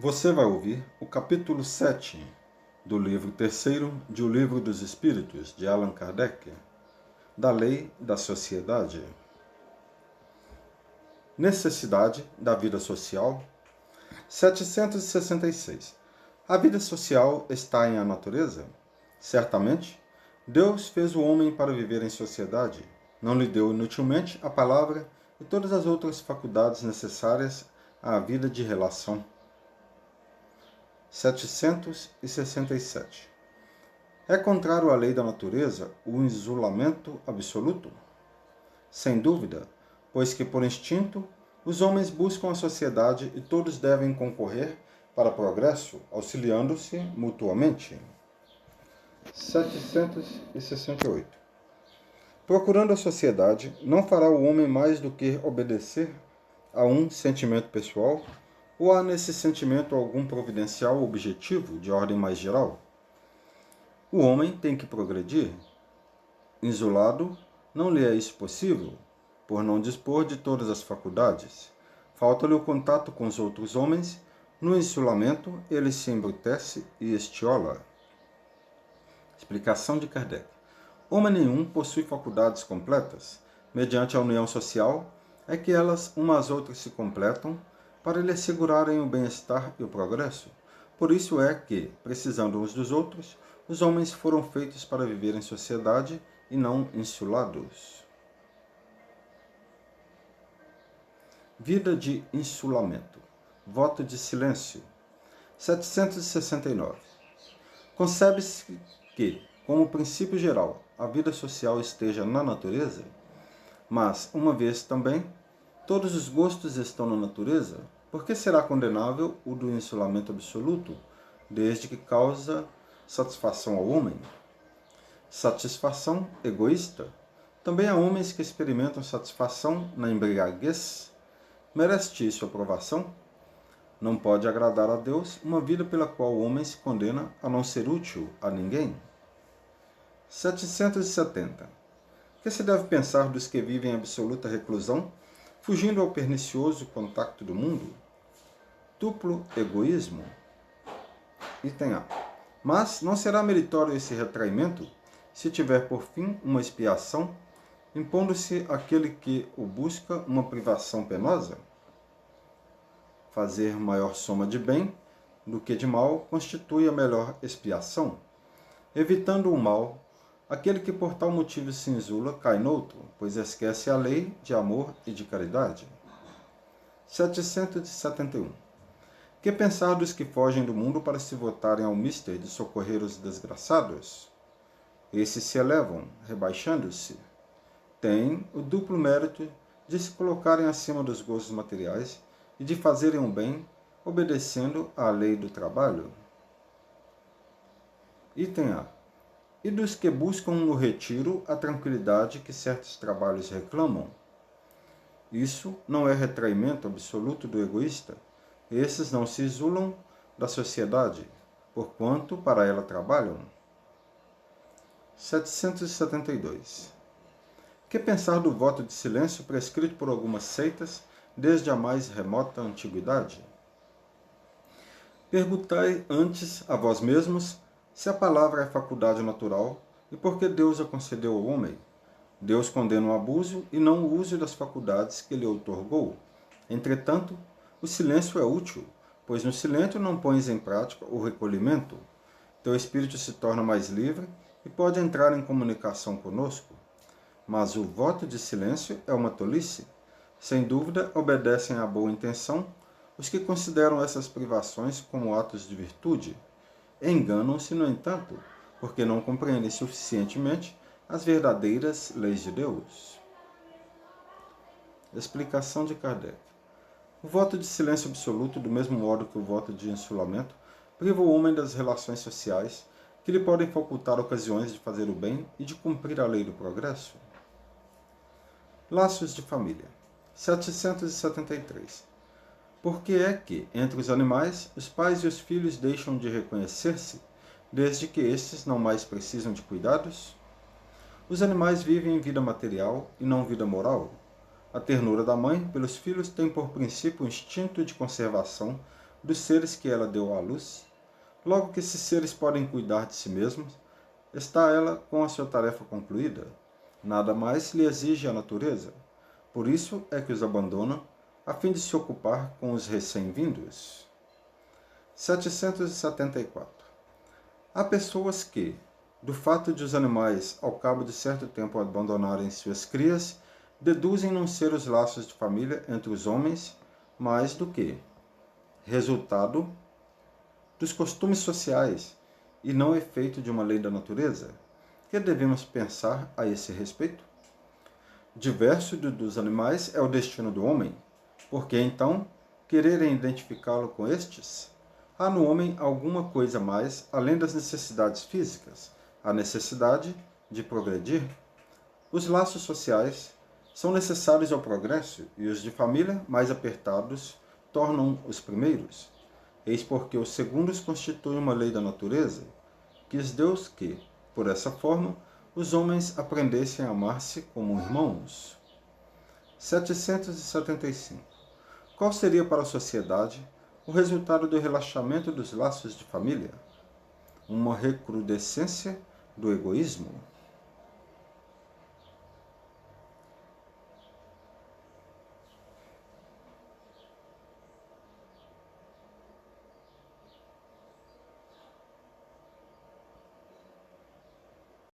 Você vai ouvir o capítulo 7 do livro terceiro de O Livro dos Espíritos, de Allan Kardec, da Lei da Sociedade. Necessidade da vida social. 766. A vida social está em a natureza? Certamente, Deus fez o homem para viver em sociedade. Não lhe deu inutilmente a palavra e todas as outras faculdades necessárias à vida de relação. 767. É contrário à lei da natureza o isolamento absoluto? Sem dúvida, pois que por instinto os homens buscam a sociedade e todos devem concorrer para o progresso, auxiliando-se mutuamente. 768. Procurando a sociedade, não fará o homem mais do que obedecer a um sentimento pessoal? Ou há nesse sentimento algum providencial objetivo de ordem mais geral? O homem tem que progredir. Isolado, não lhe é isso possível, por não dispor de todas as faculdades. Falta-lhe o contato com os outros homens. No isolamento, ele se embrutece e estiola. Explicação de Kardec. Homem nenhum possui faculdades completas. Mediante a união social, é que elas umas às outras se completam, para lhe assegurarem o bem-estar e o progresso. Por isso é que, precisando uns dos outros, os homens foram feitos para viver em sociedade e não insulados. Vida de insulamento. Voto de silêncio. 769. Concebe-se que, como princípio geral, a vida social esteja na natureza, mas, uma vez também, todos os gostos estão na natureza, por que será condenável o do insulamento absoluto, desde que causa satisfação ao homem? Satisfação egoísta. Também há homens que experimentam satisfação na embriaguez. Merece isso aprovação? Não pode agradar a Deus uma vida pela qual o homem se condena a não ser útil a ninguém. 770. Que se deve pensar dos que vivem em absoluta reclusão, fugindo ao pernicioso contacto do mundo? Duplo egoísmo. Item A. Mas não será meritório esse retraimento, se tiver por fim uma expiação, impondo-se àquele que o busca uma privação penosa? Fazer maior soma de bem do que de mal constitui a melhor expiação. Evitando o mal, aquele que por tal motivo se insula cai noutro, pois esquece a lei de amor e de caridade. 771. Que pensar dos que fogem do mundo para se votarem ao mister de socorrer os desgraçados? Esses se elevam, rebaixando-se. Têm o duplo mérito de se colocarem acima dos gostos materiais e de fazerem o bem, obedecendo à lei do trabalho. Item A. E dos que buscam no retiro a tranquilidade que certos trabalhos reclamam? Isso não é retraimento absoluto do egoísta? Esses não se isolam da sociedade, porquanto para ela trabalham. 772. Que pensar do voto de silêncio prescrito por algumas seitas desde a mais remota antiguidade? Perguntai antes a vós mesmos se a palavra é faculdade natural e por que Deus a concedeu ao homem. Deus condena o abuso e não o uso das faculdades que lhe outorgou. Entretanto, o silêncio é útil, pois no silêncio não pões em prática o recolhimento. Teu espírito se torna mais livre e pode entrar em comunicação conosco. Mas o voto de silêncio é uma tolice. Sem dúvida, obedecem à boa intenção os que consideram essas privações como atos de virtude. Enganam-se, no entanto, porque não compreendem suficientemente as verdadeiras leis de Deus. Explicação de Kardec. O voto de silêncio absoluto, do mesmo modo que o voto de insulamento, priva o homem das relações sociais que lhe podem facultar ocasiões de fazer o bem e de cumprir a lei do progresso. Laços de família. 773. Por que é que, entre os animais, os pais e os filhos deixam de reconhecer-se, desde que estes não mais precisam de cuidados? Os animais vivem em vida material e não vida moral. A ternura da mãe pelos filhos tem por princípio o instinto de conservação dos seres que ela deu à luz. Logo que esses seres podem cuidar de si mesmos, está ela com a sua tarefa concluída. Nada mais lhe exige a natureza. Por isso é que os abandona, a fim de se ocupar com os recém-vindos. 774. Há pessoas que, do fato de os animais, ao cabo de certo tempo, abandonarem suas crias, deduzem não ser os laços de família entre os homens mais do que resultado dos costumes sociais e não efeito de uma lei da natureza. Que devemos pensar a esse respeito? Diverso dos animais é o destino do homem, porque então quererem identificá-lo com estes? Há no homem alguma coisa mais além das necessidades físicas, a necessidade de progredir? Os laços sociais são necessários ao progresso e os de família mais apertados tornam os primeiros. Eis porque os segundos constituem uma lei da natureza. Quis Deus que, por essa forma, os homens aprendessem a amar-se como irmãos. 775. Qual seria para a sociedade o resultado do relaxamento dos laços de família? Uma recrudescência do egoísmo?